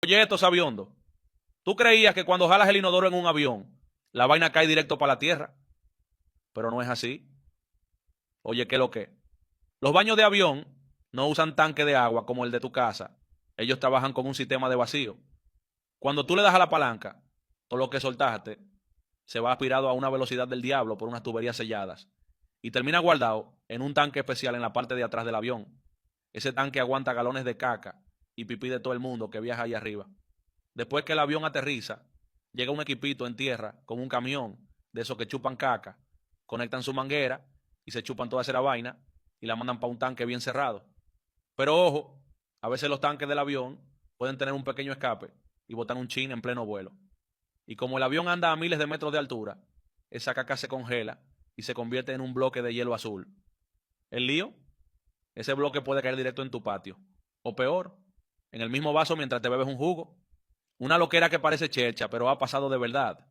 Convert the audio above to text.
Oye, estos aviondos. Tú creías que cuando jalas el inodoro en un avión, la vaina cae directo para la tierra, pero no es así. Oye, ¿qué es lo que? Los baños de avión no usan tanque de agua como el de tu casa. Ellos trabajan con un sistema de vacío. Cuando tú le das a la palanca, todo lo que soltaste se va aspirado a una velocidad del diablo por unas tuberías selladas y termina guardado en un tanque especial en la parte de atrás del avión. Ese tanque aguanta galones de caca y pipí de todo el mundo que viaja ahí arriba. Después que el avión aterriza, llega un equipito en tierra con un camión de esos que chupan caca, conectan su manguera y se chupan toda esa vaina y la mandan para un tanque bien cerrado. Pero ojo, a veces los tanques del avión pueden tener un pequeño escape y botan un chin en pleno vuelo. Y como el avión anda a miles de metros de altura, esa caca se congela y se convierte en un bloque de hielo azul. ¿El lío? Ese bloque puede caer directo en tu patio. O peor, en el mismo vaso mientras te bebes un jugo. Una loquera que parece checha, pero ha pasado de verdad.